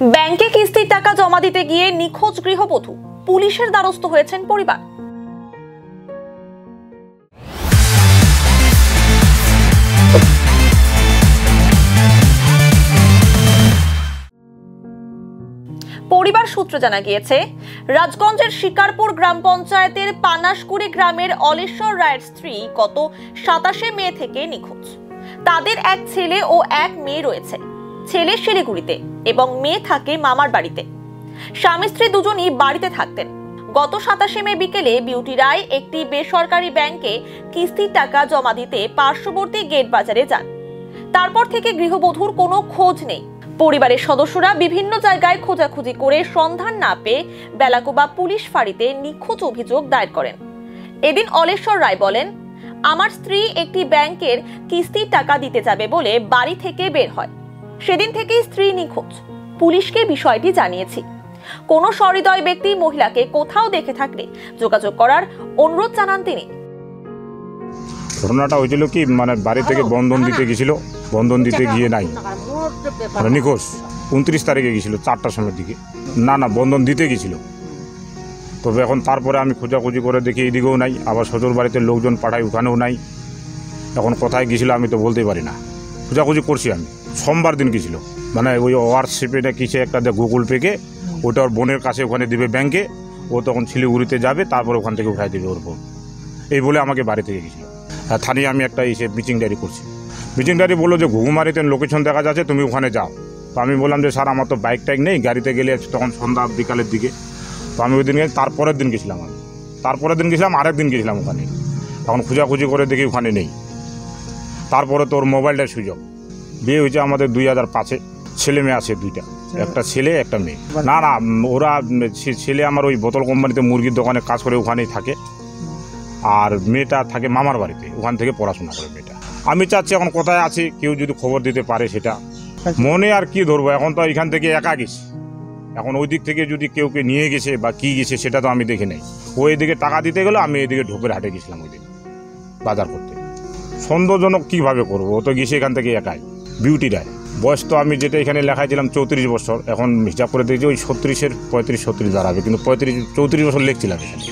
ব্যাংকে কিস্তির টাকা জমা দিতে গিয়ে নিখোঁজ গৃহবধূ, পুলিশের দ্বারস্থ হয়েছেন পরিবার। পরিবার সূত্রে জানা গিয়েছে, রাজগঞ্জের শিকারপুর গ্রাম পঞ্চায়েতের পানাশকুড়ি গ্রামের অলেশ্বর রায়ের স্ত্রী গত 27 মে থেকে নিখোঁজ। তাদের এক ছেলে ও এক মেয়ে রয়েছে। ছেলে শিলিগুড়িতে এবং মেয়ে থাকে মামার বাড়িতে। স্বামী স্ত্রী দুজনই বাড়িতে থাকতেন। গত 27 মে বিকেলে বিউটি রায় একটি বেসরকারি ব্যাংকে কিস্তির টাকা জমা দিতে পার্শ্ববর্তী গেট বাজারে যান। তারপর থেকে গৃহবধূর কোনো খোঁজ নেই। পরিবারের সদস্যরা বিভিন্ন জায়গায় খোঁজাখুঁজি করে সন্ধান না পেয়ে বেলাকোবা পুলিশ ফাঁড়িতে নিখোঁজ অভিযোগ দায়ের করেন। এদিন অলেশ্বর রায় বলেন, আমার স্ত্রী একটি ব্যাংকের কিস্তির টাকা দিতে যাবে বলে বাড়ি থেকে বের হয়। সেদিন থেকেই স্ত্রী নিখোঁজ। পুলিশকে বিষয়টি জানিয়েছি। কোনো সহৃদয় ব্যক্তি মহিলাকে কোথাও দেখে থাকলে যোগাযোগ করার অনুরোধ জানান তিনি। ঘটনাটা হয়েছিল কি, বাড়ি থেকে বন্ধন দিতে গেছিল, বন্ধন দিতে গিয়ে নাই, নিখোঁজ। 29 তারিখে গেছিল 4টার সময়ের দিকে। না বন্ধন দিতে গেছিল। তবে এখন তারপরে আমি খোঁজাখুঁজি করে দেখি এদিকেও নাই, আবার শ্বশুর বাড়িতে লোকজন পাঠাই, ওখানেও নাই। এখন কোথায় গেছিল আমি তো বলতে পারি না। খোঁজাখুঁজি করছি আমি। সোমবার দিন গেছিল, ওই হোয়াটসঅ্যাপে কিসে একটা গুগল পেকে ওটা ওর বোনের কাছে ওখানে দিবে ব্যাংকে। ও তখন শিলিগুড়িতে যাবে, তারপরে ওখান থেকে উঠাই দেবে ওর বোন। এই বলে আমাকে বাড়ি থেকে গেছিলো। থানিয়ে আমি একটা এসে মিটিং ডায়েরি করছি। মিটিং ডায়েরি বললো যে ঘুঘুমারিতে লোকেশন দেখা যাচ্ছে, তুমি ওখানে যাও। তো আমি বললাম যে স্যার আমার তো বাইক টাইক নেই, গাড়িতে গেলে তখন সন্ধ্যা বিকালের দিকে। তো আমি ওই দিন তারপরের দিন গেছিলাম। আরেক দিন গেছিলাম ওখানে। তখন খোঁজাখুঁজি করে দেখি ওখানে নেই। তারপরে তোর মোবাইলটার সুযোগ। বিয়ে হয়েছে আমাদের 2005-এ। ছেলে মেয়ে আছে 2টা, একটা ছেলে একটা মেয়ে। না ওরা ছেলে আমার ওই বোতল কোম্পানিতে মুরগির দোকানে কাজ করে, ওখানেই থাকে। আর মেয়েটা থাকে মামার বাড়িতে, ওখান থেকে পড়াশোনা করে মেয়েটা। আমি চাচ্ছি এখন কোথায় আছে কেউ যদি খবর দিতে পারে সেটা। মনে আর কি ধরবো, এখন তো এখান থেকে একা গেছি। এখন ওই দিক থেকে যদি কেউকে নিয়ে গেছে বা কি গেছে সেটা তো আমি দেখে নেই। ও এদিকে টাকা দিতে গেলো, আমি এদিকে ঢোপের হাটে গেছিলাম ওই দিন বাজার করতে। সন্দেহজনক কীভাবে করবো, ও তো গেছে এখান থেকে একাই। বিউটি রায় বয়স তো আমি যেটা এখানে লেখাইছিলাম 34 বছর, এখন হিসাব করে দেখছি ওই 36-এর 35-36 দাঁড়াবে, কিন্তু 34 বছর লিখছিলাম এখানে।